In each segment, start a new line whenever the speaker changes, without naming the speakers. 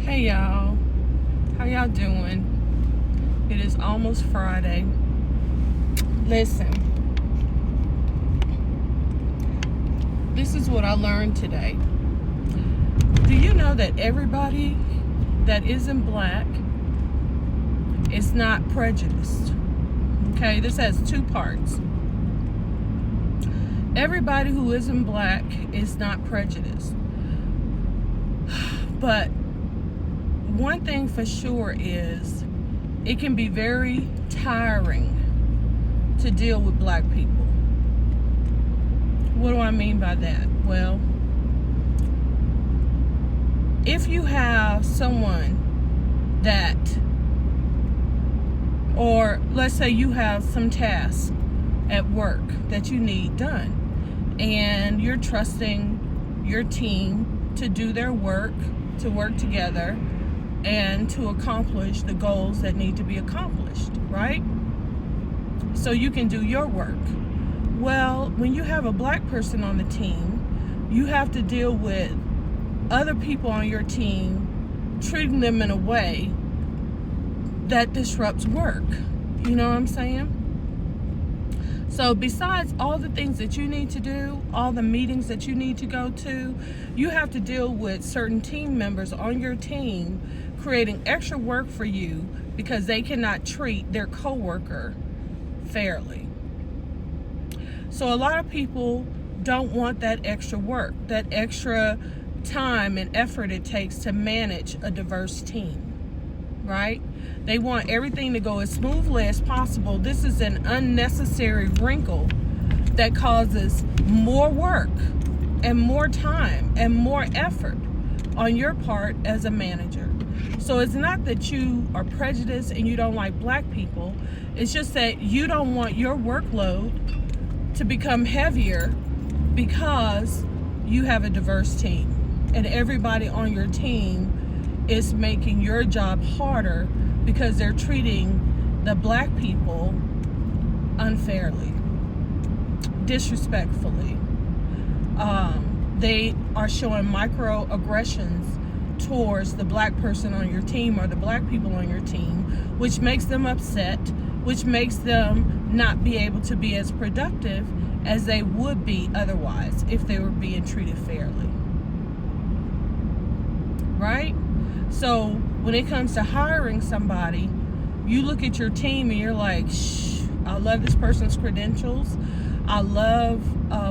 Hey y'all, how y'all doing? It is almost Friday. Listen, this is what I learned today. Do you know that everybody that isn't black is not prejudiced? Okay, this has two parts. Everybody who isn't black is not prejudiced. But one thing for sure is it can be very tiring to deal with black people. What do I mean by that? Well, if you have someone that, or let's say you have some task at work that you need done, and you're trusting your team to do their work, to work together, and to accomplish the goals that need to be accomplished, right? So you can do your work. Well, when you have a black person on the team, you have to deal with other people on your team treating them in a way that disrupts work. You know what I'm saying? So besides all the things that you need to do, all the meetings that you need to go to, you have to deal with certain team members on your team creating extra work for you because they cannot treat their coworker fairly. So a lot of people don't want that extra work, that extra time and effort it takes to manage a diverse team, right? They want everything to go as smoothly as possible. This is an unnecessary wrinkle that causes more work and more time and more effort on your part as a manager. So it's not that you are prejudiced and you don't like black people. It's just that you don't want your workload to become heavier because you have a diverse team. And everybody on your team is making your job harder because they're treating the black people unfairly, disrespectfully. They are showing microaggressions towards the black person on your team or the black people on your team, which makes them upset, which makes them not be able to be as productive as they would be otherwise if they were being treated fairly. Right? So when it comes to hiring somebody, you look at your team and you're like, I love this person's credentials. I love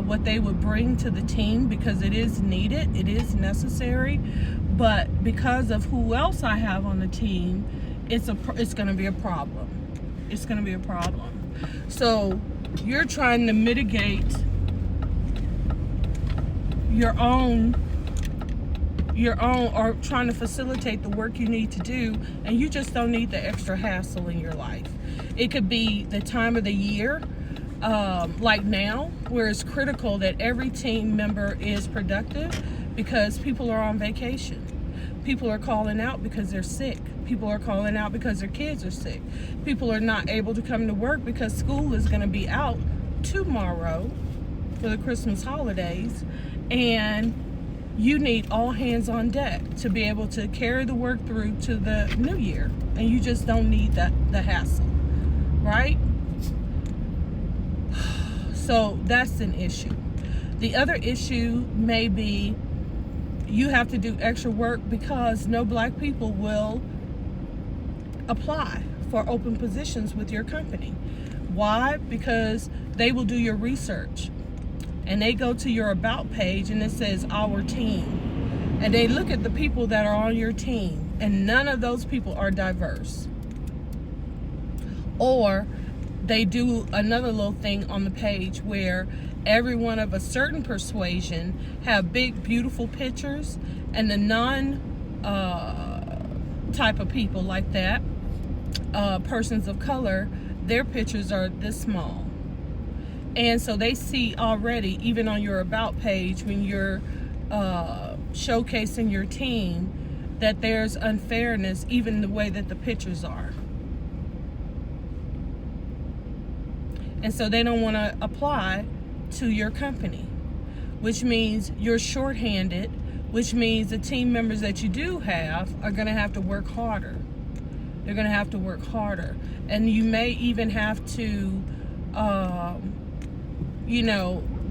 what they would bring to the team because it is needed, it is necessary. But because of who else I have on the team, it's going to be a problem. It's going to be a problem. So you're trying to mitigate your own, or trying to facilitate the work you need to do, and you just don't need the extra hassle in your life. It could be the time of the year, like now, where it's critical that every team member is productive because people are on vacation. People are calling out because they're sick. People are calling out because their kids are sick. People are not able to come to work because school is going to be out tomorrow for the Christmas holidays, and you need all hands on deck to be able to carry the work through to the new year, and you just don't need the hassle, right? So that's an issue. The other issue may be you have to do extra work because no black people will apply for open positions with your company. Why? Because they will do your research and they go to your about page and it says our team, and they look at the people that are on your team and none of those people are diverse. Or they do another little thing on the page where everyone of a certain persuasion have big beautiful pictures, and the non type of people like that, persons of color, their pictures are this small. And so they see already, even on your about page, when you're showcasing your team, that there's unfairness even the way that the pictures are. And so they don't want to apply to your company, which means you're shorthanded which means the team members that you do have are going to have to work harder. They're going to have to work harder. And you may even have to,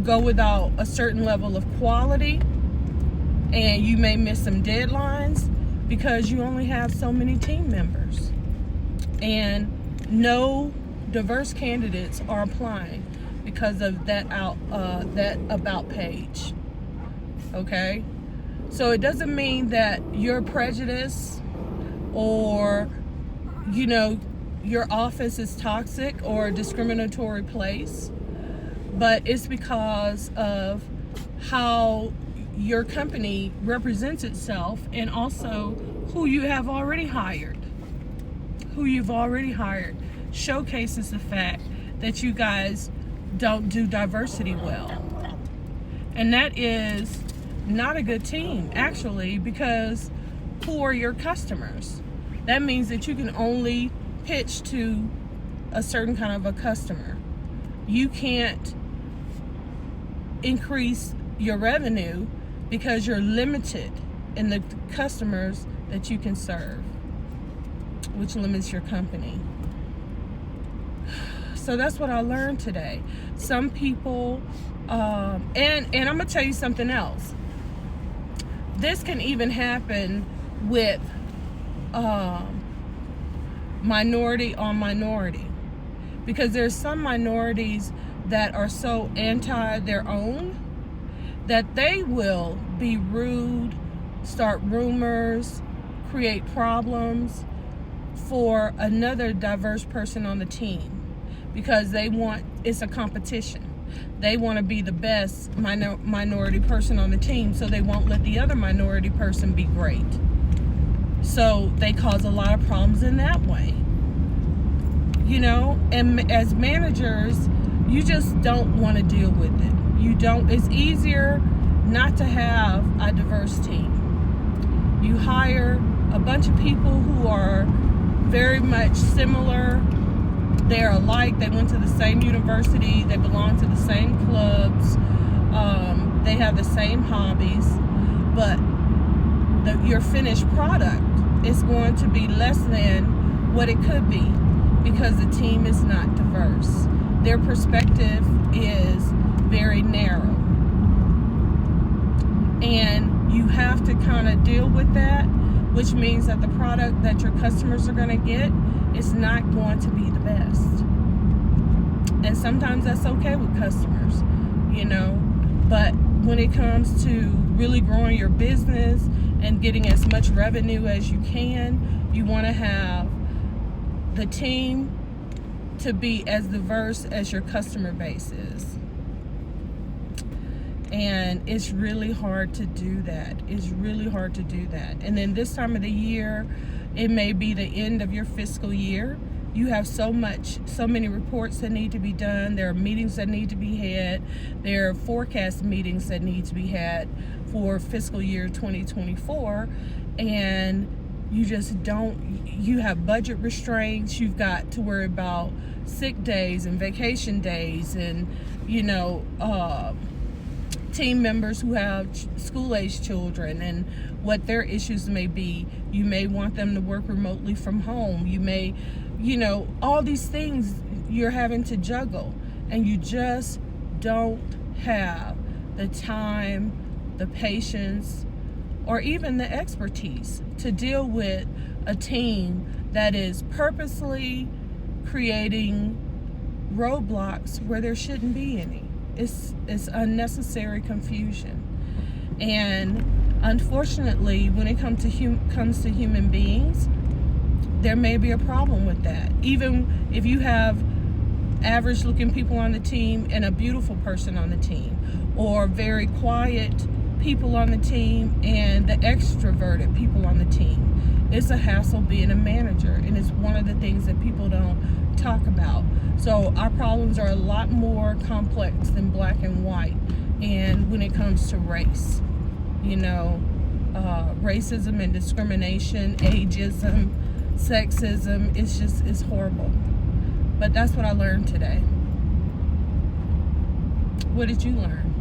go without a certain level of quality, and you may miss some deadlines because you only have so many team members. And no diverse candidates are applying because of that about page. Okay? So it doesn't mean that you're prejudiced or, your office is toxic or a discriminatory place, but it's because of how your company represents itself and also who you have already hired. Who you've already hired showcases the fact that you guys don't do diversity well. And that is not a good team, actually, because who are your customers? That means that you can only pitch to a certain kind of a customer. You can't increase your revenue because you're limited in the customers that you can serve, which limits your company. So that's what I learned today. Some people, and I'm gonna tell you something else. This can even happen with minority on minority, because there's some minorities that are so anti their own that they will be rude, start rumors, create problems for another diverse person on the team, because it's a competition. They want to be the best minority person on the team, so they won't let the other minority person be great. So they cause a lot of problems in that way. And as managers, you just don't want to deal with it. It's easier not to have a diverse team. You hire a bunch of people who are very much similar. They're alike. They went to the same university. They belong to the same clubs. They have the same hobbies. But your finished product is going to be less than what it could be because the team is not diverse. Their perspective is very narrow. And you have to kind of deal with that, which means that the product that your customers are going to get is not going to be the best. And sometimes that's okay with customers, but when it comes to really growing your business and getting as much revenue as you can, you want to have the team to be as diverse as your customer base is. And it's really hard to do that. And then this time of the year, it may be the end of your fiscal year. You have so many reports that need to be done. There are meetings that need to be had. There are forecast meetings that need to be had for fiscal year 2024. And you have budget restraints. You've got to worry about sick days and vacation days and, team members who have school-age children and what their issues may be. You may want them to work remotely from home. You may, all these things you're having to juggle, and you just don't have the time, the patience, or even the expertise to deal with a team that is purposely creating roadblocks where there shouldn't be any. It's unnecessary confusion. And unfortunately, when it comes to human beings, there may be a problem with that. Even if you have average looking people on the team and a beautiful person on the team, or very quiet people on the team and the extroverted people on the team, it's a hassle being a manager, and it's one of the things that people don't talk about. So our problems are a lot more complex than black and white. And when it comes to race, racism and discrimination, ageism, sexism, it's horrible. But that's what I learned today. What did you learn?